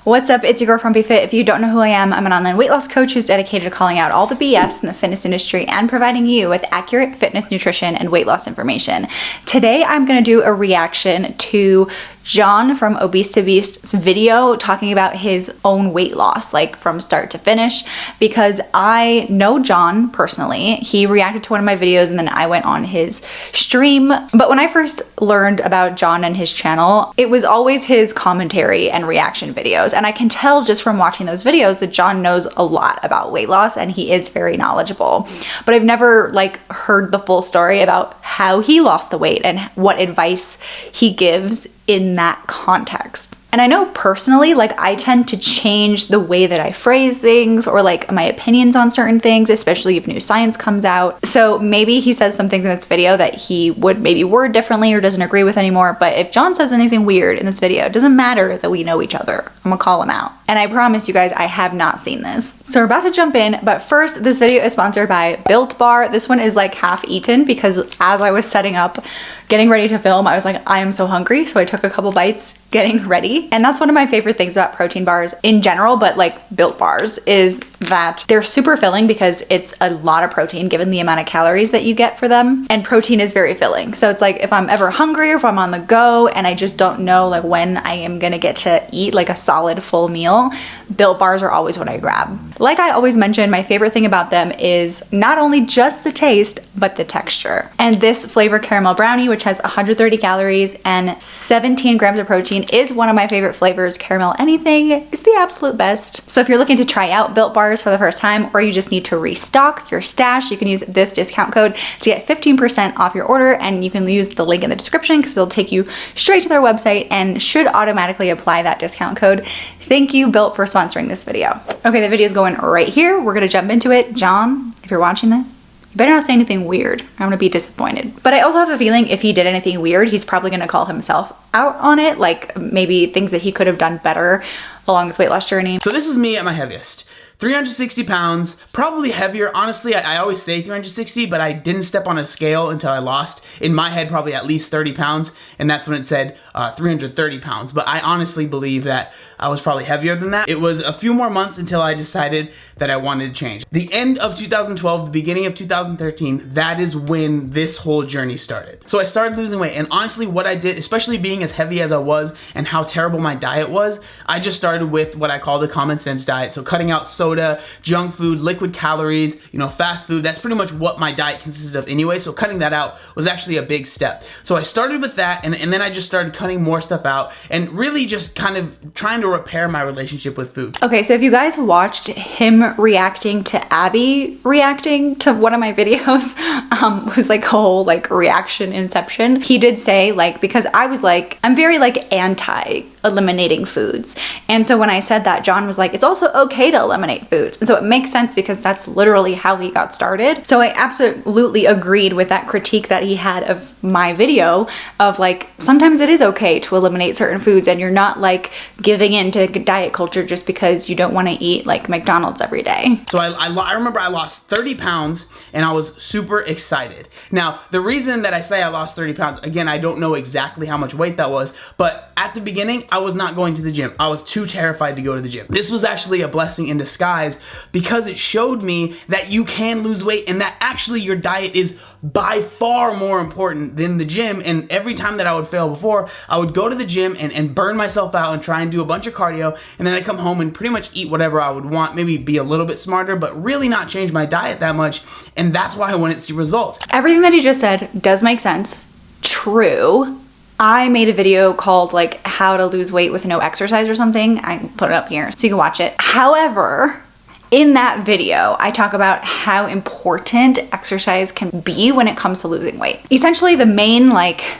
What's up? It's your girl FrumpyFit. If you don't know who I am, I'm an online weight loss coach who's dedicated to calling out all the BS in the fitness industry and providing you with accurate fitness, nutrition, and weight loss information. Today, I'm going to do a reaction to John from Obese to Beast's video talking about his own weight loss, like from start to finish, because I know John personally. He reacted to one of my videos and then I went on his stream. But when I first learned about John and his channel, it was always his commentary and reaction videos. And I can tell just from watching those videos that John knows a lot about weight loss and he is very knowledgeable. But I've never heard the full story about how he lost the weight and what advice he gives in that context. And I know personally, I tend to change the way that I phrase things or my opinions on certain things, especially if new science comes out. So maybe he says some things in this video that he would maybe word differently or doesn't agree with anymore. But if John says anything weird in this video, it doesn't matter that we know each other. I'm gonna call him out. And I promise you guys, I have not seen this. So we're about to jump in, but first, this video is sponsored by Built Bar. This one is half eaten because as I was setting up, getting ready to film, I was like, I am so hungry. So I took a couple bites getting ready. And that's one of my favorite things about protein bars in general, but Built Bars, is that they're super filling because it's a lot of protein given the amount of calories that you get for them. And protein is very filling. So it's if I'm ever hungry or if I'm on the go and I just don't know when I am gonna get to eat a solid full meal, Built Bars are always what I grab. Like I always mention, my favorite thing about them is not only just the taste, but the texture. And this flavor caramel brownie, which has 130 calories and 17 grams of protein, is one of my favorite flavors. Caramel anything is the absolute best. So if you're looking to try out Built Bars for the first time, or you just need to restock your stash, you can use this discount code to get 15% off your order, and you can use the link in the description because it'll take you straight to their website and should automatically apply that discount code. Thank you, Built, for sponsoring this video. Okay, the video is going right here. We're gonna jump into it. John, if you're watching this, you better not say anything weird. I'm gonna be disappointed. But I also have a feeling if he did anything weird, he's probably gonna call himself out on it, maybe things that he could have done better along his weight loss journey. So this is me at my heaviest. 360 pounds, probably heavier. Honestly, I always say 360, but I didn't step on a scale until I lost, in my head, probably at least 30 pounds. And that's when it said 330 pounds. But I honestly believe that I was probably heavier than that. It was a few more months until I decided that I wanted to change. The end of 2012, the beginning of 2013, that is when this whole journey started. So I started losing weight, and honestly what I did, especially being as heavy as I was and how terrible my diet was, I just started with what I call the common sense diet. So cutting out soda, junk food, liquid calories, fast food. That's pretty much what my diet consisted of anyway. So cutting that out was actually a big step. So I started with that, and then I just started cutting more stuff out and really just kind of trying to repair my relationship with food. Okay, so if you guys watched him reacting to Abby reacting to one of my videos, it was a whole reaction inception. He did say because I was I'm very anti eliminating foods. And so when I said that, John was it's also okay to eliminate foods. And so it makes sense because that's literally how he got started. So I absolutely agreed with that critique that he had of my video of sometimes it is okay to eliminate certain foods and you're not giving in to diet culture just because you don't want to eat McDonald's every day. So I remember I lost 30 pounds and I was super excited. Now, the reason that I say I lost 30 pounds, again, I don't know exactly how much weight that was, but at the beginning, I was not going to the gym. I was too terrified to go to the gym. This was actually a blessing in disguise because it showed me that you can lose weight and that actually your diet is by far more important than the gym. And every time that I would fail before, I would go to the gym and burn myself out and try and do a bunch of cardio, and then I'd come home and pretty much eat whatever I would want, maybe be a little bit smarter, but really not change my diet that much, and that's why I wouldn't see results. Everything that he just said does make sense. True. I made a video called how to lose weight with no exercise or something. I put it up here so you can watch it. However, in that video, I talk about how important exercise can be when it comes to losing weight. Essentially, the main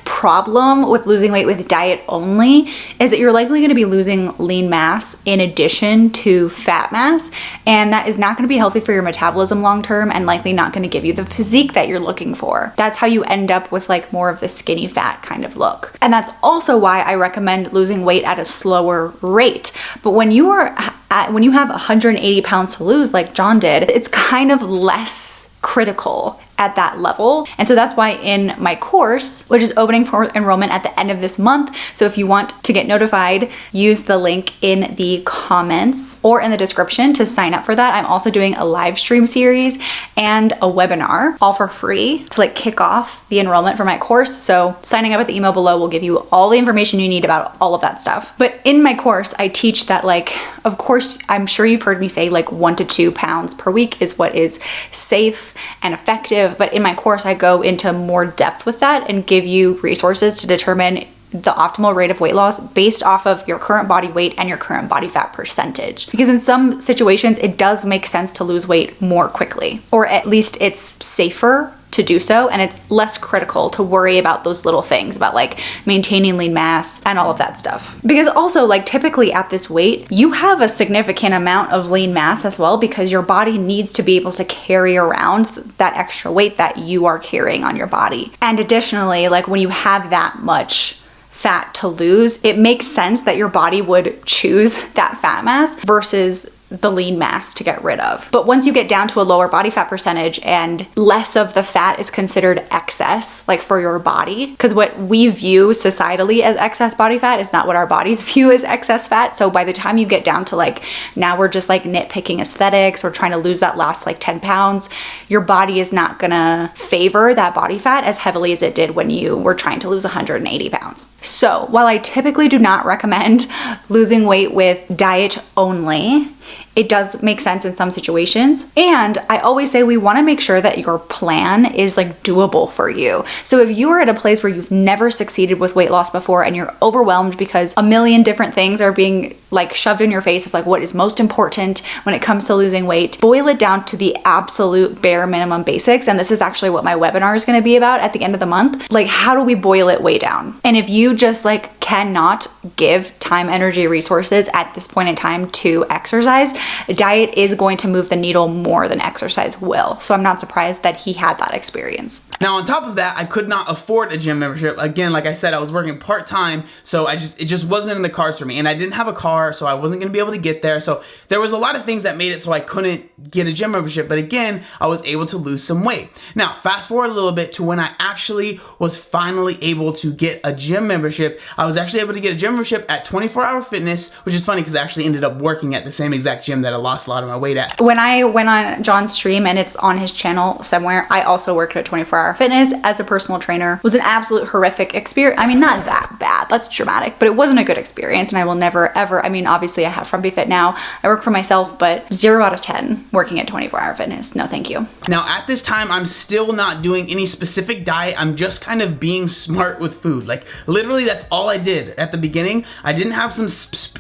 problem with losing weight with diet only is that you're likely gonna be losing lean mass in addition to fat mass, and that is not gonna be healthy for your metabolism long term and likely not gonna give you the physique that you're looking for. That's how you end up with more of the skinny fat kind of look. And that's also why I recommend losing weight at a slower rate. But when you have 180 pounds to lose like John did, it's kind of less critical at that level. And so that's why in my course, which is opening for enrollment at the end of this month, so if you want to get notified, use the link in the comments or in the description to sign up for that. I'm also doing a live stream series and a webinar, all for free, to like kick off the enrollment for my course. So signing up at the email below will give you all the information you need about all of that stuff. But in my course, I teach that, like, of course, I'm sure you've heard me say like 1 to 2 pounds per week is what is safe and effective. But in my course, I go into more depth with that and give you resources to determine the optimal rate of weight loss based off of your current body weight and your current body fat percentage. Because in some situations, it does make sense to lose weight more quickly, or at least it's safer to do so, and it's less critical to worry about those little things about like maintaining lean mass and all of that stuff. Because also, like, typically at this weight, you have a significant amount of lean mass as well, because your body needs to be able to carry around that extra weight that you are carrying on your body. And additionally, like, when you have that much fat to lose, it makes sense that your body would choose that fat mass versus the lean mass to get rid of. But once you get down to a lower body fat percentage and less of the fat is considered excess, like for your body, because what we view societally as excess body fat is not what our bodies view as excess fat. So by the time you get down to like, now we're just like nitpicking aesthetics or trying to lose that last like 10 pounds, your body is not gonna favor that body fat as heavily as it did when you were trying to lose 180 pounds. So while I typically do not recommend losing weight with diet only, it does make sense in some situations. And I always say we want to make sure that your plan is like doable for you. So if you are at a place where you've never succeeded with weight loss before and you're overwhelmed because a million different things are being like shoved in your face of like what is most important when it comes to losing weight, boil it down to the absolute bare minimum basics. And this is actually what my webinar is going to be about at the end of the month. Like, how do we boil it way down? And if you just like cannot give time, energy, resources at this point in time to exercise, diet is going to move the needle more than exercise will. So I'm not surprised that he had that experience. Now, on top of that, I could not afford a gym membership. Again, like I said, I was working part-time, so it just wasn't in the cards for me. And I didn't have a car, so I wasn't gonna be able to get there. So there was a lot of things that made it so I couldn't get a gym membership. But again, I was able to lose some weight. Now, fast forward a little bit to when I actually was finally able to get a gym membership. I was actually able to get a gym membership at 24 Hour Fitness, which is funny because I actually ended up working at the same exact gym that I lost a lot of my weight at. When I went on John's stream, and it's on his channel somewhere, I also worked at 24 Hour Fitness as a personal trainer. It was an absolute horrific experience. I mean, not that bad, that's dramatic, but it wasn't a good experience, and I will never ever, I mean, obviously I have FrumpyFit now, I work for myself, but 0 out of 10 working at 24 Hour Fitness. No, thank you. Now, at this time, I'm still not doing any specific diet. I'm just kind of being smart with food. Like, literally, that's all I did at the beginning. I didn't have some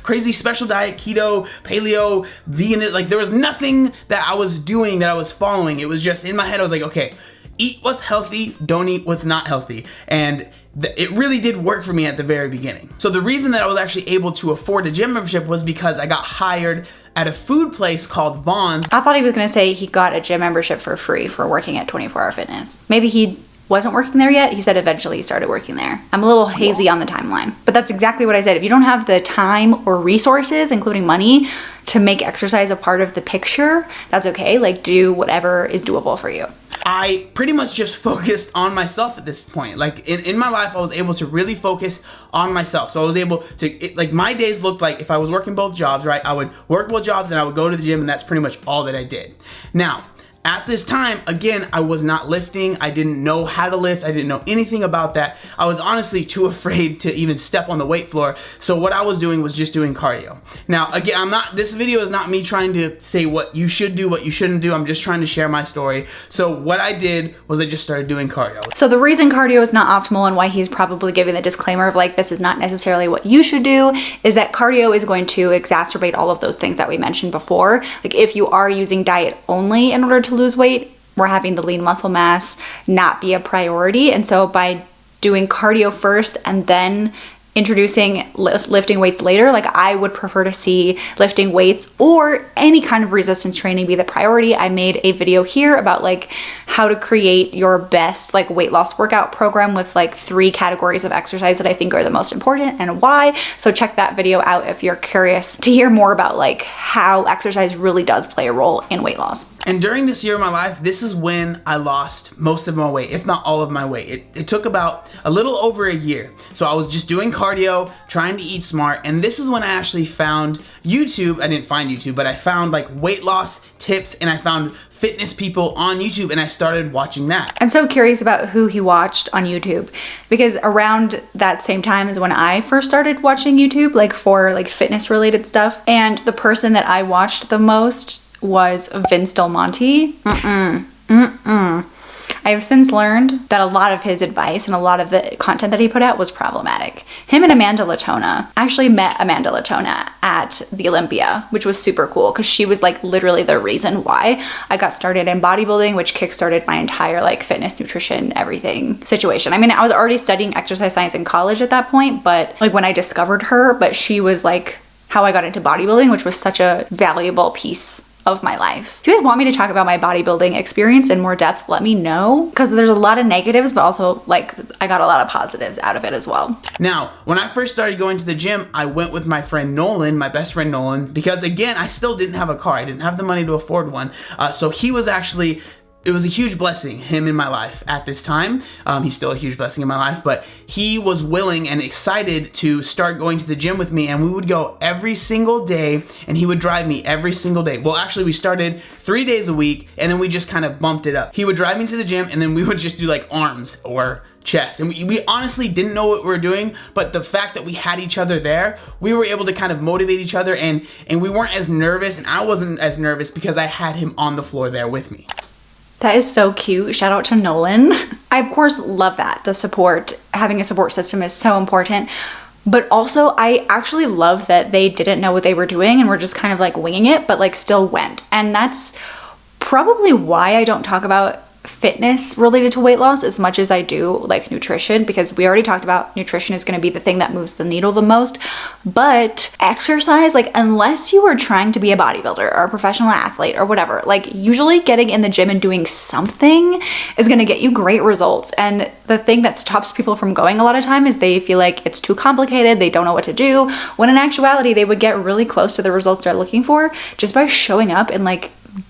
crazy special diet, keto, paleo, vegan. Like, there was nothing that I was doing that I was following. It was just in my head, I was like, okay, eat what's healthy, don't eat what's not healthy. And it really did work for me at the very beginning. So the reason that I was actually able to afford a gym membership was because I got hired at a food place called Vaughn's. I thought he was gonna say he got a gym membership for free for working at 24 Hour Fitness. Maybe he wasn't working there yet. He said eventually he started working there. I'm a little hazy on the timeline, but that's exactly what I said. If you don't have the time or resources, including money, to make exercise a part of the picture, that's okay. Like, do whatever is doable for you. I pretty much just focused on myself at this point. Like, in my life, I was able to really focus on myself. So I was able to, like, my days looked like if I was working both jobs, right? I would work both jobs and I would go to the gym, and that's pretty much all that I did. Now, at this time, again, I was not lifting. I didn't know how to lift. I didn't know anything about that. I was honestly too afraid to even step on the weight floor. So what I was doing was just doing cardio. Now, again, this video is not me trying to say what you should do, what you shouldn't do. I'm just trying to share my story. So what I did was I just started doing cardio. So the reason cardio is not optimal and why he's probably giving the disclaimer of like, this is not necessarily what you should do, is that cardio is going to exacerbate all of those things that we mentioned before. Like, if you are using diet only in order to lose weight, we're having the lean muscle mass not be a priority. And so by doing cardio first and then introducing lifting weights later, like I would prefer to see lifting weights or any kind of resistance training be the priority. I made a video here about like how to create your best like weight loss workout program with like 3 categories of exercise that I think are the most important and why. So check that video out if you're curious to hear more about like how exercise really does play a role in weight loss. And during this year of my life, this is when I lost most of my weight, if not all of my weight. It took about a little over a year. So I was just doing cardio, trying to eat smart, and this is when I actually found YouTube. I didn't find YouTube, but I found like weight loss tips, and I found fitness people on YouTube, and I started watching that. I'm so curious about who he watched on YouTube, because around that same time is when I first started watching YouTube, like for like fitness related stuff. And the person that I watched the most was Vince Del Monte. I have since learned that a lot of his advice and a lot of the content that he put out was problematic. Him and Amanda Latona, I actually met Amanda Latona at the Olympia, which was super cool because she was like literally the reason why I got started in bodybuilding, which kickstarted my entire like fitness, nutrition, everything situation. I mean, I was already studying exercise science in college at that point, but like when I discovered her, but she was like how I got into bodybuilding, which was such a valuable piece of my life. If you guys want me to talk about my bodybuilding experience in more depth, let me know, because there's a lot of negatives, but also like I got a lot of positives out of it as well. Now, when I first started going to the gym, I went with my friend Nolan, my best friend Nolan, because again, I still didn't have a car. I didn't have the money to afford one. So he was actually, it was a huge blessing, him in my life at this time. He's still a huge blessing in my life, but he was willing and excited to start going to the gym with me, and we would go every single day, and he would drive me every single day. Well, actually, we started 3 days a week, and then we just kind of bumped it up. He would drive me to the gym, and then we would just do like arms or chest. And we honestly didn't know what we were doing, but the fact that we had each other there, we were able to kind of motivate each other, and we weren't as nervous, and I wasn't as nervous because I had him on the floor there with me. That is so cute. Shout out to Nolan. I of course love that. The support, having a support system is so important. But also I actually love that they didn't know what they were doing and were just kind of like winging it, but like still went. And that's probably why I don't talk about fitness related to weight loss as much as I do like nutrition, because we already talked about nutrition is going to be the thing that moves the needle the most. But exercise, like unless you are trying to be a bodybuilder or a professional athlete or whatever, like usually getting in the gym and doing something is going to get you great results. And the thing that stops people from going a lot of time is they feel like it's too complicated, they don't know what to do, when in actuality they would get really close to the results they're looking for just by showing up and like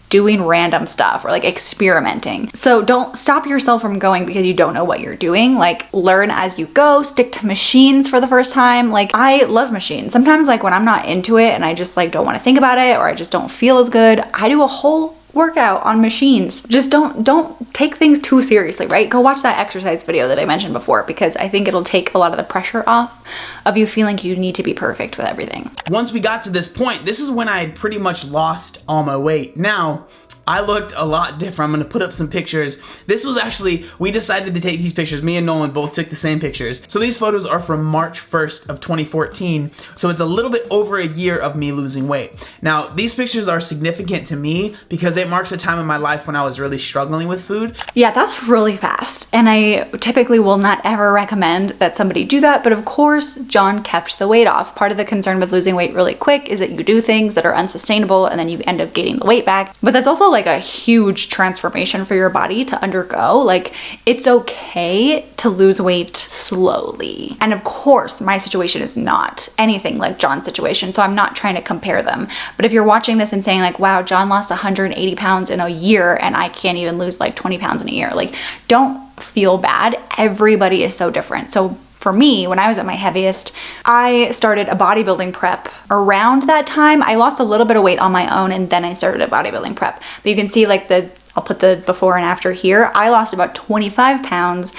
doing random stuff or like experimenting. So don't stop yourself from going because you don't know what you're doing. Like learn as you go, stick to machines for the first time. Like I love machines. Sometimes like when I'm not into it and I just like don't want to think about it or I just don't feel as good, I do a whole workout on machines. Just don't take things too seriously, right? Go watch that exercise video that I mentioned before, because I think it'll take a lot of the pressure off of you feeling you need to be perfect with everything. Once we got to this point, this is when I had pretty much lost all my weight. Now, I looked a lot different. I'm gonna put up some pictures. This was actually, we decided to take these pictures. Me and Nolan both took the same pictures. So these photos are from March 1st of 2014. So it's a little bit over a year of me losing weight. Now, these pictures are significant to me because it marks a time in my life when I was really struggling with food. Yeah, that's really fast. And I typically will not ever recommend that somebody do that. But of course, John kept the weight off. Part of the concern with losing weight really quick is that you do things that are unsustainable and then you end up gaining the weight back. But that's also like a huge transformation for your body to undergo. Like it's okay to lose weight slowly. And of course, my situation is not anything like John's situation, so I'm not trying to compare them. But if you're watching this and saying like, wow, John lost 180 pounds in a year and I can't even lose like 20 pounds in a year, like don't feel bad. Everybody is so different. So for me, when I was at my heaviest, I started a bodybuilding prep around that time. I lost a little bit of weight on my own and then I started a bodybuilding prep. But you can see like I'll put the before and after here. I lost about 25 pounds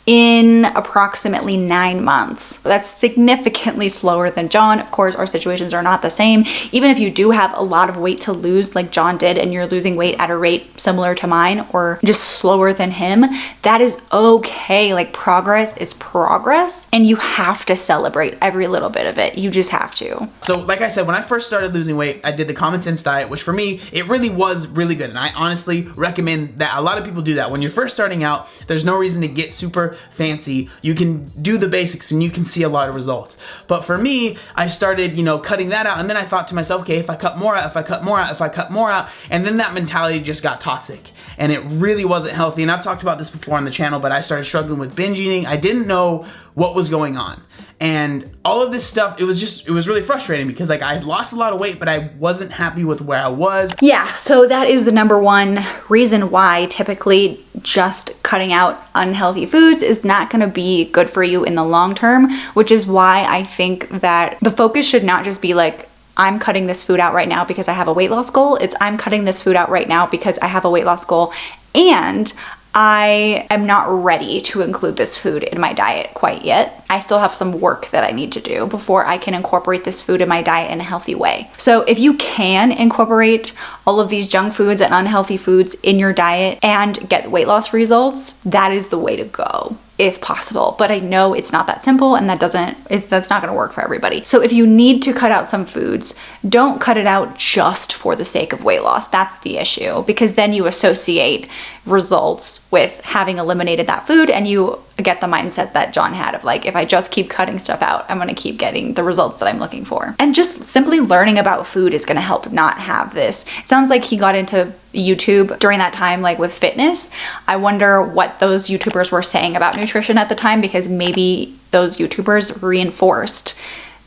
in approximately 9 months. That's significantly slower than John. Of course, our situations are not the same. Even if you do have a lot of weight to lose like John did and you're losing weight at a rate similar to mine or just slower than him, that is okay. Like progress is progress and you have to celebrate every little bit of it. You just have to. So like I said, when I first started losing weight, I did the common sense diet, which for me, it really was really good. And I honestly recommend that a lot of people do that. When you're first starting out, there's no reason to get super super fancy. You can do the basics and you can see a lot of results. But for me, I started, you know, cutting that out, and then I thought to myself, okay, if I cut more out, if I cut more out, if I cut more out, and then that mentality just got toxic, and it really wasn't healthy. And I've talked about this before on the channel, but I started struggling with binge eating. I didn't know what was going on. And all of this stuff, it was really frustrating because like I had lost a lot of weight, but I wasn't happy with where I was. Yeah, so that is the number one reason why typically just cutting out unhealthy foods is not gonna be good for you in the long term, which is why I think that the focus should not just be like, I'm cutting this food out right now because I have a weight loss goal. It's I'm cutting this food out right now because I have a weight loss goal and I am not ready to include this food in my diet quite yet. I still have some work that I need to do before I can incorporate this food in my diet in a healthy way. So if you can incorporate all of these junk foods and unhealthy foods in your diet and get weight loss results, that is the way to go, if possible. But I know it's not that simple, and that's not gonna work for everybody. So if you need to cut out some foods, don't cut it out just for the sake of weight loss. That's the issue, because then you associate results with having eliminated that food, and you get the mindset that John had of like, if I just keep cutting stuff out, I'm gonna keep getting the results that I'm looking for. And just simply learning about food is gonna help not have this. It sounds like he got into YouTube during that time, like with fitness. I wonder what those YouTubers were saying about nutrition at the time, because maybe those YouTubers reinforced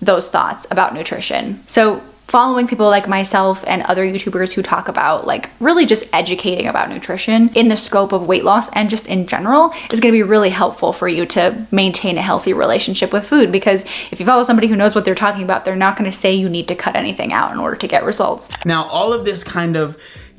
those thoughts about nutrition. So following people like myself and other YouTubers who talk about like really just educating about nutrition in the scope of weight loss and just in general is going to be really helpful for you to maintain a healthy relationship with food, because if you follow somebody who knows what they're talking about, they're not going to say you need to cut anything out in order to get results. Now, all of this kind of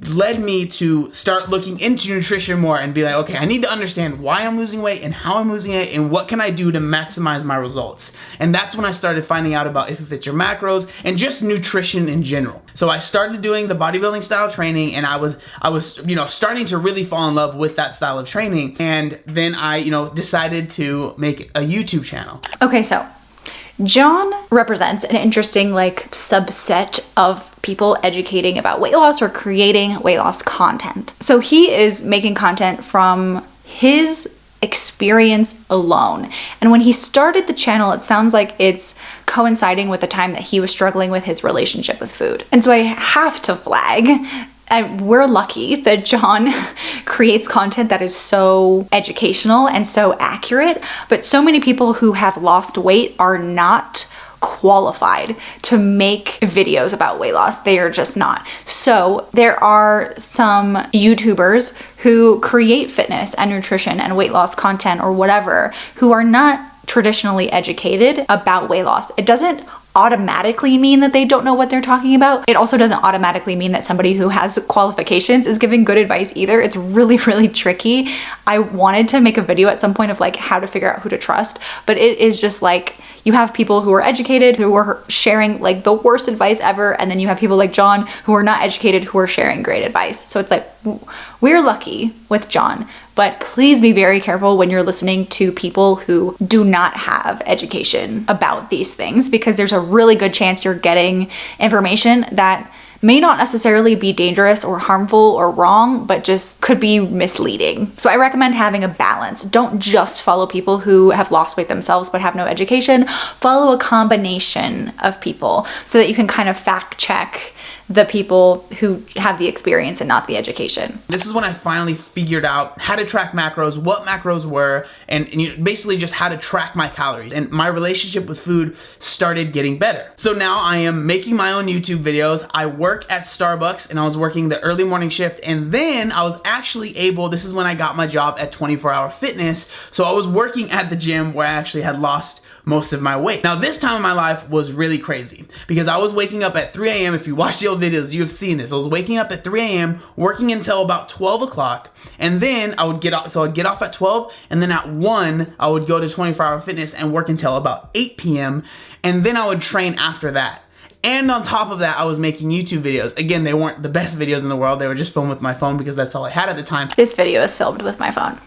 led me to start looking into nutrition more and be like, okay, I need to understand why I'm losing weight and how I'm losing it and what can I do to maximize my results. And that's when I started finding out about If It Fits Your Macros and just nutrition in general. So I started doing the bodybuilding style training, and I was you know, starting to really fall in love with that style of training. And then I, you know, decided to make a YouTube channel. Okay, so John represents an interesting like subset of people educating about weight loss or creating weight loss content. So he is making content from his experience alone. And when he started the channel, it sounds like it's coinciding with the time that he was struggling with his relationship with food. And so I have to flag, and we're lucky that John creates content that is so educational and so accurate, but so many people who have lost weight are not qualified to make videos about weight loss. They are just not. So there are some YouTubers who create fitness and nutrition and weight loss content or whatever who are not traditionally educated about weight loss. It doesn't automatically mean that they don't know what they're talking about. It also doesn't automatically mean that somebody who has qualifications is giving good advice either. It's really, really tricky. I wanted to make a video at some point of like how to figure out who to trust, but it is just like, you have people who are educated who are sharing like the worst advice ever, and then you have people like John who are not educated who are sharing great advice. So it's like, we're lucky with John, but please be very careful when you're listening to people who do not have education about these things, because there's a really good chance you're getting information that may not necessarily be dangerous or harmful or wrong, but just could be misleading. So I recommend having a balance. Don't just follow people who have lost weight themselves but have no education. Follow a combination of people so that you can kind of fact check the people who have the experience and not the education. This is when I finally figured out how to track macros, what macros were, and basically just how to track my calories. And my relationship with food started getting better. So now I am making my own YouTube videos. I work at Starbucks, and I was working the early morning shift, and then I was actually able, this is when I got my job at 24 Hour Fitness. So I was working at the gym where I actually had lost most of my weight. Now this time in my life was really crazy because I was waking up at 3 a.m. If you watch the old videos, you have seen this. I was waking up at 3 a.m. working until about 12 o'clock, and then I would get off. So I'd get off at 12, and then at 1 I would go to 24 Hour Fitness and work until about 8 p.m. and then I would train after that. And on top of that, I was making YouTube videos. Again, they weren't the best videos in the world. They were just filmed with my phone because that's all I had at the time. This video is filmed with my phone.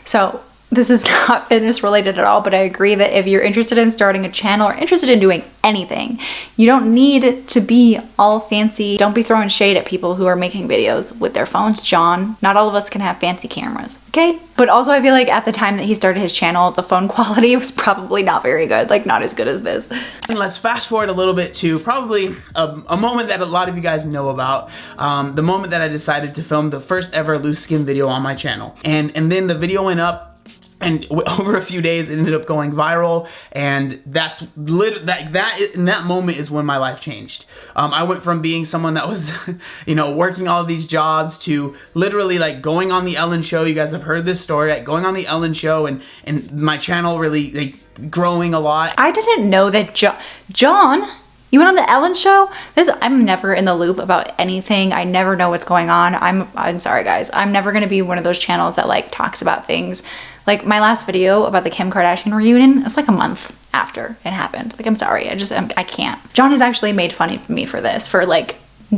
So This is not fitness related at all, but I agree that if you're interested in starting a channel or interested in doing anything, you don't need to be all fancy. Don't be throwing shade at people who are making videos with their phones, John. Not all of us can have fancy cameras, okay? But also I feel like at the time that he started his channel, the phone quality was probably not very good, like not as good as this. And let's fast forward a little bit to probably a moment that a lot of you guys know about, the moment that I decided to film the first ever loose skin video on my channel. And then the video went up, and over a few days it ended up going viral, and that's in that moment is when my life changed. I went from being someone that was working all of these jobs to literally like going on the Ellen show. You guys have heard this story, like going on the Ellen show, and my channel really like growing a lot. I didn't know that John, you went on the Ellen show? I'm never in the loop about anything. I never know what's going on. I'm sorry guys. I'm never gonna be one of those channels that like talks about things. Like my last video about the Kim Kardashian reunion, it's like a month after it happened. Like I'm sorry, I can't. John has actually made fun of me for this, for like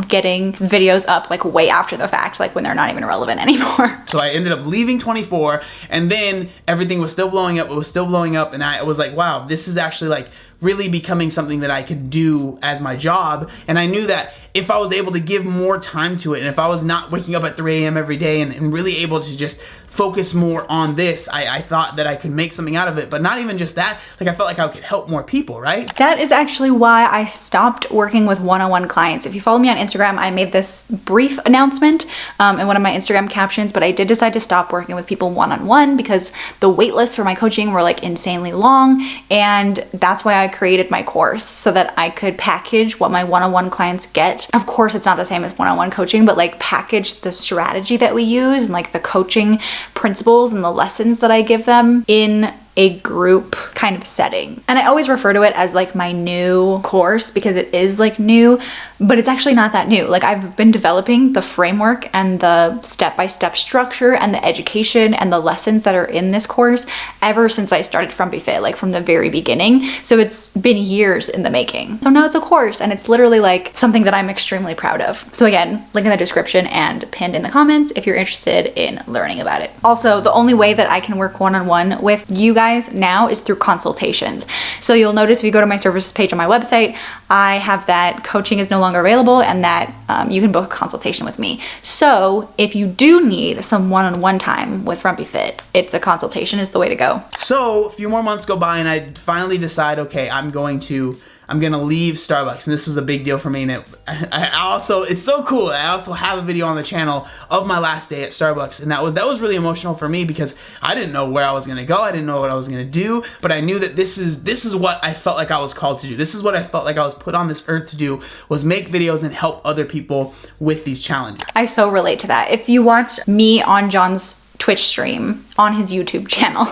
getting videos up like way after the fact, like when they're not even relevant anymore. So I ended up leaving 24, and then everything was still blowing up. It was still blowing up, and I was like, wow, this is actually like really becoming something that I could do as my job. And I knew that if I was able to give more time to it, and if I was not waking up at 3 a.m. every day and really able to just focus more on this, I thought that I could make something out of it. But not even just that, like I felt like I could help more people, right? That is actually why I stopped working with one-on-one clients. If you follow me on Instagram, I made this brief announcement in one of my Instagram captions, but I did decide to stop working with people one-on-one because the wait lists for my coaching were like insanely long, and that's why I created my course, so that I could package what my one-on-one clients get. Of course, it's not the same as one-on-one coaching, but like package the strategy that we use and like the coaching principles and the lessons that I give them in a group kind of setting. And I always refer to it as like my new course because it is like new, but it's actually not that new. Like I've been developing the framework and the step-by-step structure and the education and the lessons that are in this course ever since I started FrumpyFit, like from the very beginning. So it's been years in the making. So now it's a course, and it's literally like something that I'm extremely proud of. So again, link in the description and pinned in the comments if you're interested in learning about it. Also, the only way that I can work one-on-one with you guys now is through consultations. So you'll notice if you go to my services page on my website, I have that coaching is no longer available, and that you can book a consultation with me. So if you do need some one-on-one time with FrumpyFit, it's a consultation is the way to go. So a few more months go by, and I finally decide, okay, I'm gonna leave Starbucks, and this was a big deal for me. And it's so cool. I also have a video on the channel of my last day at Starbucks, and that was really emotional for me because I didn't know where I was gonna go. I didn't know what I was gonna do, but I knew that this is what I felt like I was called to do. This is what I felt like I was put on this earth to do, was make videos and help other people with these challenges. I so relate to that. If you watch me on John's Twitch stream on his YouTube channel,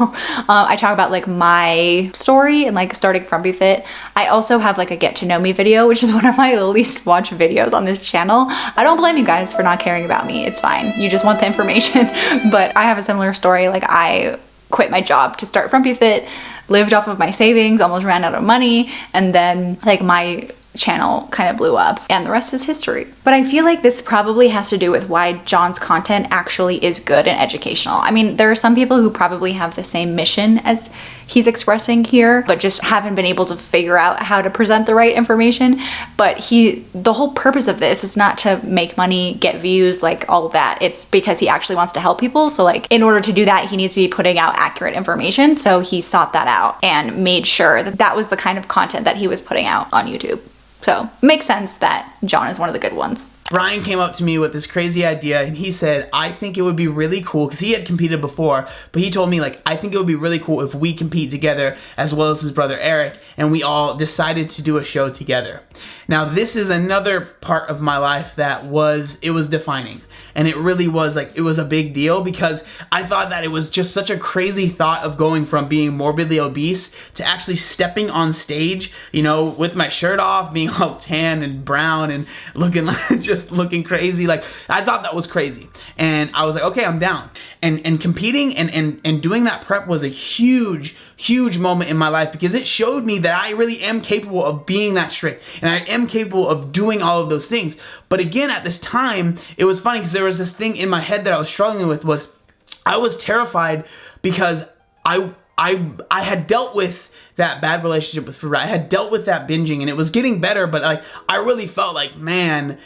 I talk about like my story and like starting FrumpyFit. I also have like a get to know me video, which is one of my least watched videos on this channel. I don't blame you guys for not caring about me. It's fine. You just want the information. But I have a similar story. Like I quit my job to start FrumpyFit, lived off of my savings, almost ran out of money, and then like my channel kind of blew up, and the rest is history. But I feel like this probably has to do with why John's content actually is good and educational. I mean, there are some people who probably have the same mission as he's expressing here, but just haven't been able to figure out how to present the right information. But the whole purpose of this is not to make money, get views, like all of that. It's because he actually wants to help people. So like in order to do that, he needs to be putting out accurate information. So he sought that out and made sure that that was the kind of content that he was putting out on YouTube. So it makes sense that John is one of the good ones. Brian came up to me with this crazy idea, and he said, I think it would be really cool, because he had competed before, but he told me, like, I think it would be really cool if we compete together, as well as his brother Eric, and we all decided to do a show together. Now, this is another part of my life that was defining. And it really was, like, it was a big deal, because I thought that it was just such a crazy thought of going from being morbidly obese to actually stepping on stage, you know, with my shirt off, being all tan and brown and looking like just looking crazy. Like, I thought that was crazy. And I was like, okay, I'm down. And competing and doing that prep was a huge moment in my life, because it showed me that I really am capable of being that strict, and I am capable of doing all of those things. But again, at this time, it was funny because there was this thing in my head that I was struggling with, was I was terrified because I had dealt with that bad relationship with food. I had dealt with that binging, and it was getting better, but like I really felt like, man,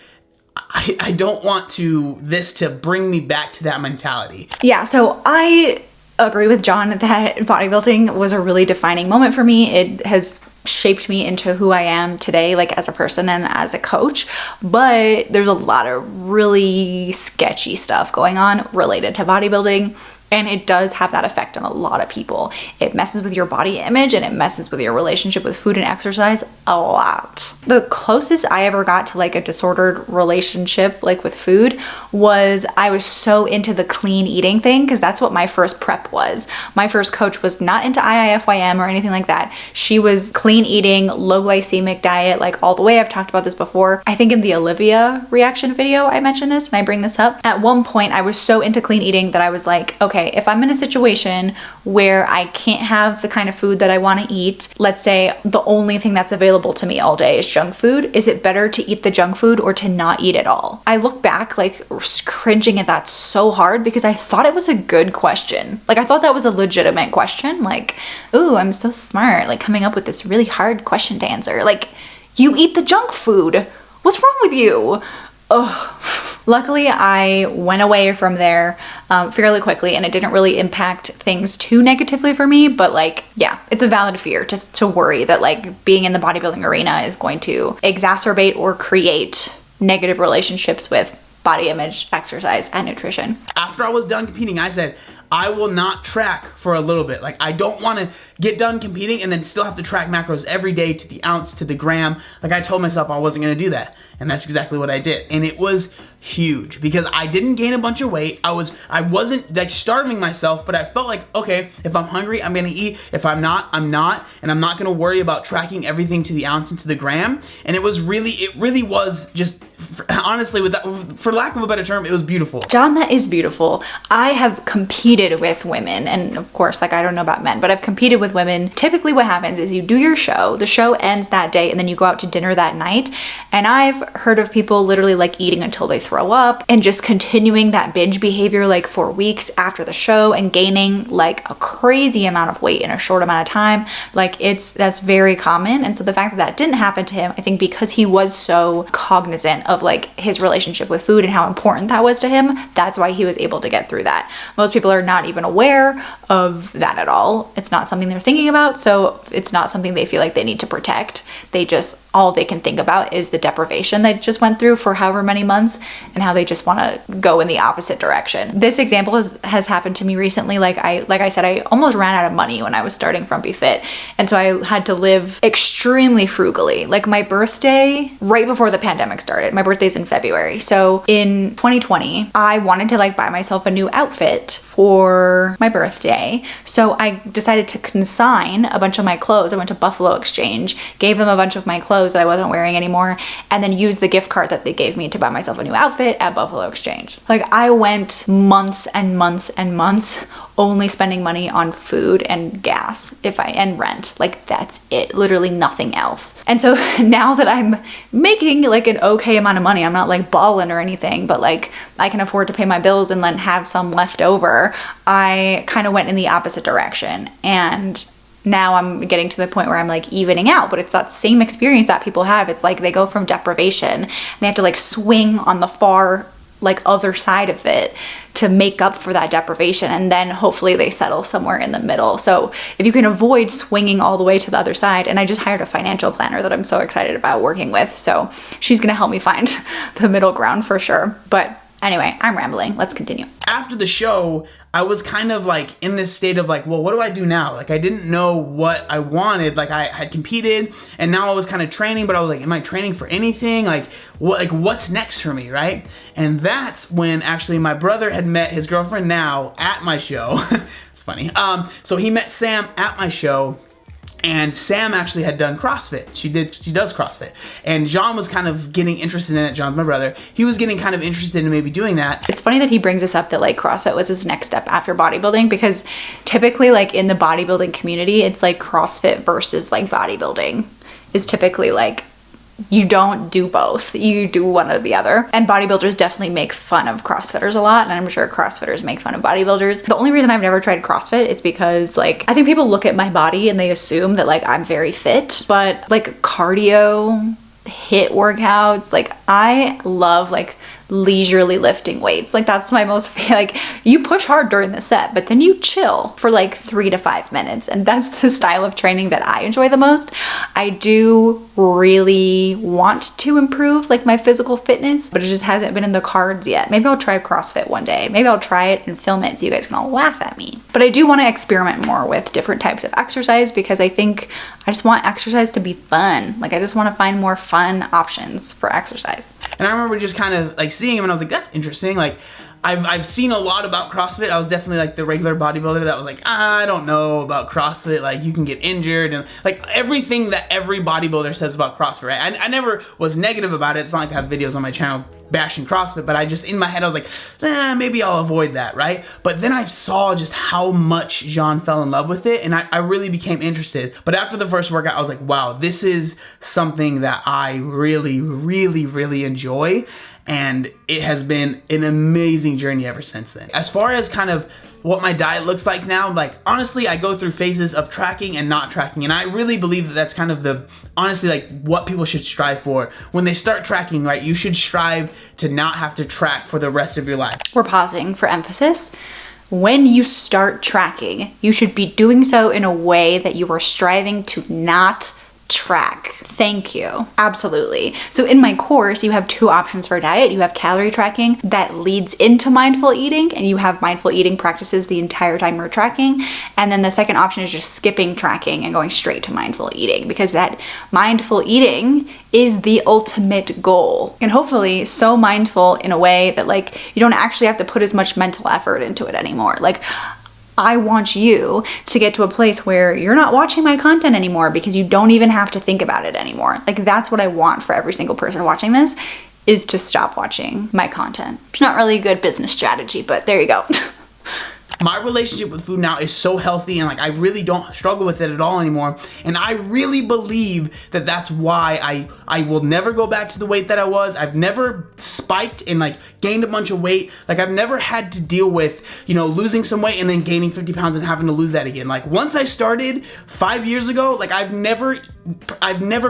I don't want this to bring me back to that mentality. Yeah, so I agree with John that bodybuilding was a really defining moment for me. It has shaped me into who I am today, like as a person and as a coach. But there's a lot of really sketchy stuff going on related to bodybuilding. And it does have that effect on a lot of people. It messes with your body image and it messes with your relationship with food and exercise a lot. The closest I ever got to like a disordered relationship like with food was I was so into the clean eating thing, because that's what my first prep was. My first coach was not into IIFYM or anything like that. She was clean eating, low glycemic diet, like all the way. I've talked about this before. I think in the Olivia reaction video I mentioned this and I bring this up. At one point I was so into clean eating that I was like, okay, if I'm in a situation where I can't have the kind of food that I want to eat, let's say the only thing that's available to me all day is junk food, is it better to eat the junk food or to not eat at all? I look back like cringing at that so hard, because I thought it was a good question. Like I thought that was a legitimate question. Like, ooh, I'm so smart, like coming up with this really hard question to answer. Like, you eat the junk food. What's wrong with you? Oh, luckily I went away from there fairly quickly, and it didn't really impact things too negatively for me. But like, yeah, it's a valid fear to worry that like being in the bodybuilding arena is going to exacerbate or create negative relationships with body image, exercise, and nutrition. After I was done competing, I said, I will not track for a little bit. Like, I don't want to get done competing and then still have to track macros every day to the ounce, to the gram. Like, I told myself I wasn't going to do that. And that's exactly what I did. And it was huge, because I didn't gain a bunch of weight. I wasn't like starving myself, but I felt like, okay, if I'm hungry, I'm going to eat. If I'm not, I'm not. And I'm not going to worry about tracking everything to the ounce and to the gram. And it really was just, honestly, for lack of a better term, it was beautiful. John, that is beautiful. I have competed with women, and of course, like I don't know about men, but I've competed with women. Typically what happens is you do your show, the show ends that day, and then you go out to dinner that night. And I've heard of people literally like eating until they throw up and just continuing that binge behavior like for weeks after the show and gaining like a crazy amount of weight in a short amount of time. Like that's very common. And so the fact that that didn't happen to him, I think because he was so cognizant of like his relationship with food and how important that was to him, that's why he was able to get through that. Most people are not even aware of that at all. It's not something they're thinking about, so it's not something they feel like they need to protect. All they can think about is the deprivation they just went through for however many months, and how they just want to go in the opposite direction. This example has happened to me recently. Like I said, I almost ran out of money when I was starting FrumpyFit, and so I had to live extremely frugally. Like my birthday, right before the pandemic started, my birthday's in February. So in 2020, I wanted to like buy myself a new outfit for my birthday. So I decided to consign a bunch of my clothes. I went to Buffalo Exchange, gave them a bunch of my clothes that I wasn't wearing anymore, and then used the gift card that they gave me to buy myself a new outfit at Buffalo Exchange. Like I went months and months and months only spending money on food and gas and rent. Like that's it, literally nothing else. And so now that I'm making like an okay amount of money, I'm not like balling or anything, but like I can afford to pay my bills and then have some left over, I kind of went in the opposite direction. And now I'm getting to the point where I'm like evening out, but it's that same experience that people have. It's like they go from deprivation and they have to like swing on the far like other side of it to make up for that deprivation, and then hopefully they settle somewhere in the middle. So if you can avoid swinging all the way to the other side, and I just hired a financial planner that I'm so excited about working with, so she's gonna help me find the middle ground for sure. But anyway, I'm rambling. Let's continue. After the show, I was kind of like in this state of like, well, what do I do now? Like I didn't know what I wanted. Like I had competed and now I was kind of training, but I was like, am I training for anything? Like what's next for me, right? And that's when actually my brother had met his girlfriend now at my show. It's funny. So he met Sam at my show. And Sam actually had done CrossFit. She does CrossFit. And John was kind of getting interested in it. John's my brother. He was getting kind of interested in maybe doing that. It's funny that he brings this up, that like CrossFit was his next step after bodybuilding, because typically like in the bodybuilding community, it's like CrossFit versus like bodybuilding is typically like you don't do both. You do one or the other. And bodybuilders definitely make fun of CrossFitters a lot, and I'm sure CrossFitters make fun of bodybuilders. The only reason I've never tried CrossFit is because like I think people look at my body and they assume that like I'm very fit, but like cardio, HIIT workouts, like I love like leisurely lifting weights. Like that's my most like you push hard during the set, but then you chill for like 3 to 5 minutes, and that's the style of training that I enjoy the most. I do really want to improve like my physical fitness, but it just hasn't been in the cards yet. Maybe I'll try CrossFit one day. Maybe I'll try it and film it so you guys can all laugh at me. But I do want to experiment more with different types of exercise because I think I just want exercise to be fun. Like I just want to find more fun options for exercise. And I remember just kind of like seeing him and I was like, that's interesting. Like I've seen a lot about CrossFit. I was definitely like the regular bodybuilder that was like, I don't know about CrossFit. Like you can get injured and like everything that every bodybuilder says about CrossFit, right? I never was negative about it. It's not like I have videos on my channel bashing CrossFit, but I just, in my head, I was like, maybe I'll avoid that, right? But then I saw just how much Jean fell in love with it, and I really became interested. But after the first workout, I was like, wow, this is something that I really, really, really enjoy, and it has been an amazing journey ever since then. As far as kind of what my diet looks like now, like honestly, I go through phases of tracking and not tracking, and I really believe that that's kind of the, honestly, like what people should strive for. When they start tracking, right, you should strive to not have to track for the rest of your life. We're pausing for emphasis. When you start tracking, you should be doing so in a way that you are striving to not track. Thank you. Absolutely. So in my course, you have 2 options for diet. You have calorie tracking that leads into mindful eating, and you have mindful eating practices the entire time you're tracking. And then the second option is just skipping tracking and going straight to mindful eating, because that mindful eating is the ultimate goal. And hopefully so mindful in a way that like you don't actually have to put as much mental effort into it anymore. Like I want you to get to a place where you're not watching my content anymore because you don't even have to think about it anymore. Like that's what I want for every single person watching this, is to stop watching my content. It's not really a good business strategy, but there you go. My relationship with food now is so healthy, and like I really don't struggle with it at all anymore. And I really believe that that's why I will never go back to the weight that I was. I've never spiked and like gained a bunch of weight. Like I've never had to deal with, you know, losing some weight and then gaining 50 pounds and having to lose that again. Like once I started 5 years ago, like I've never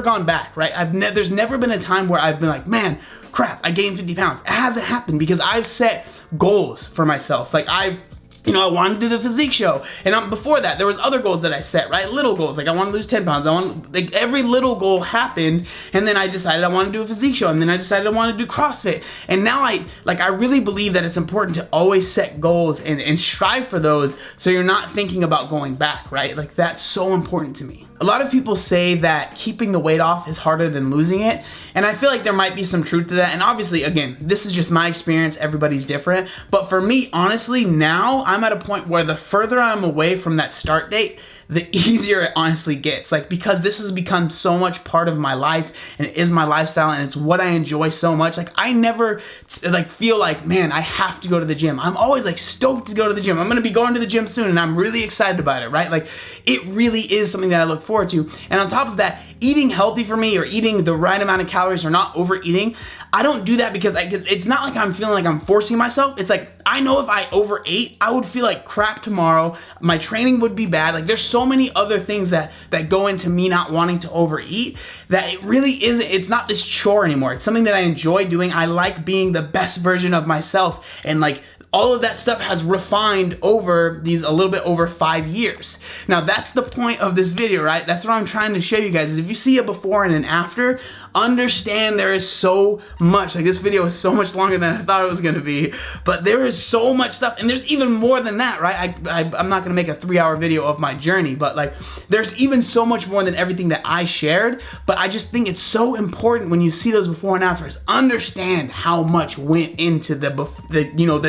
gone back, right? There's never been a time where I've been like, man, crap, I gained 50 pounds. It hasn't happened because I've set goals for myself. Like I wanted to do the physique show, and before that there was other goals that I set, right? Little goals, like I want to lose 10 pounds. Like every little goal happened, and then I decided I want to do a physique show, and then I decided I want to do CrossFit. And now I really believe that it's important to always set goals and strive for those, so you're not thinking about going back, right? Like that's so important to me. A lot of people say that keeping the weight off is harder than losing it, and I feel like there might be some truth to that. And obviously, again, this is just my experience, everybody's different, but for me, honestly, now I'm at a point where the further I'm away from that start date, the easier it honestly gets. Like, because this has become so much part of my life, and it is my lifestyle, and it's what I enjoy so much. Like I never like feel like, man, I have to go to the gym. I'm always like stoked to go to the gym. I'm gonna be going to the gym soon, and I'm really excited about it, right? Like it really is something that I look forward to. And on top of that, eating healthy for me, or eating the right amount of calories, or not overeating, I don't do that because it's not like I'm feeling like I'm forcing myself. It's like I know if I overate, I would feel like crap tomorrow. My training would be bad. Like there's so many other things that go into me not wanting to overeat, that it really isn't, it's not this chore anymore. It's something that I enjoy doing. I like being the best version of myself, and like all of that stuff has refined over these a little bit over 5 years. Now that's the point of this video, right? That's what I'm trying to show you guys, is if you see a before and an after, understand there is so much. Like this video is so much longer than I thought it was gonna be, but there is so much stuff, and there's even more than that, right? I'm not gonna make a 3-hour video of my journey, but like there's even so much more than everything that I shared. But I just think it's so important when you see those before and afters, understand how much went into the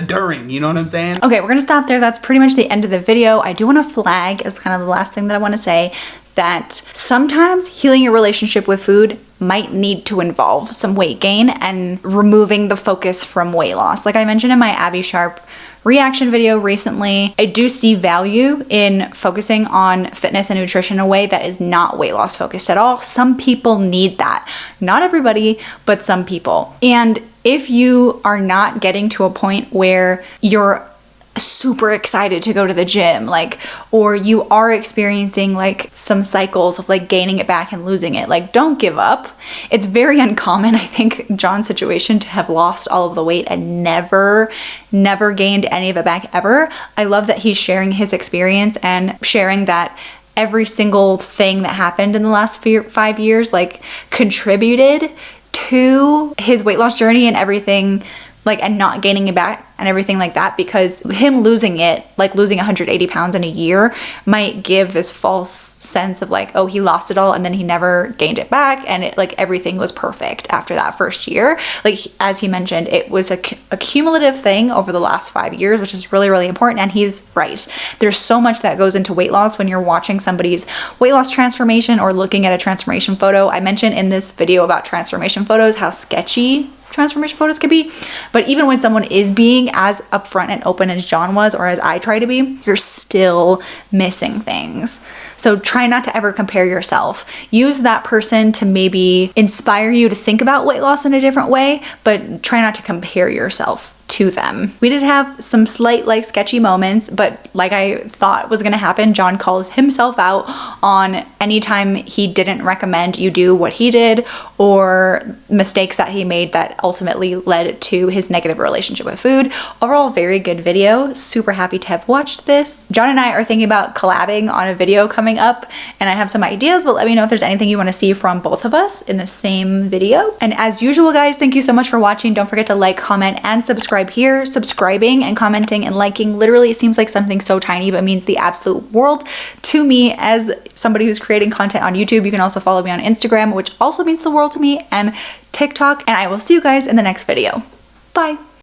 during, you know what I'm saying? Okay, we're gonna stop there. That's pretty much the end of the video. I do want to flag, as kind of the last thing that I want to say, that sometimes healing your relationship with food might need to involve some weight gain and removing the focus from weight loss. Like I mentioned in my Abby Sharp reaction video recently, I do see value in focusing on fitness and nutrition in a way that is not weight loss focused at all. Some people need that. Not everybody, but some people. And if you are not getting to a point where you're super excited to go to the gym, like, or you are experiencing like some cycles of like gaining it back and losing it, like, don't give up. It's very uncommon, I think, John's situation, to have lost all of the weight and never gained any of it back ever. I love that he's sharing his experience and sharing that every single thing that happened in the last 5 years like contributed to his weight loss journey and everything, like, and not gaining it back and everything like that, because him losing it, like losing 180 pounds in a year, might give this false sense of like, oh, he lost it all and then he never gained it back and it, like, everything was perfect after that first year. Like, as he mentioned, it was a cumulative thing over the last 5 years, which is really, really important. And he's right. There's so much that goes into weight loss when you're watching somebody's weight loss transformation or looking at a transformation photo. I mentioned in this video about transformation photos how sketchy transformation photos could be, but even when someone is being as upfront and open as John was, or as I try to be, you're still missing things. So try not to ever compare yourself. Use that person to maybe inspire you to think about weight loss in a different way, but try not to compare yourself to them. We did have some slight like sketchy moments, but like I thought was gonna happen, John called himself out on anytime he didn't recommend you do what he did, or mistakes that he made that ultimately led to his negative relationship with food. Overall, very good video. Super happy to have watched this. John and I are thinking about collabing on a video coming up, and I have some ideas, but let me know if there's anything you want to see from both of us in the same video. And as usual, guys, thank you so much for watching. Don't forget to like, comment, and subscribe here. Subscribing and commenting and liking literally seems like something so tiny, but means the absolute world to me as somebody who's creating content on YouTube. You can also follow me on Instagram, which also means the world to me, and TikTok, and I will see you guys in the next video. Bye.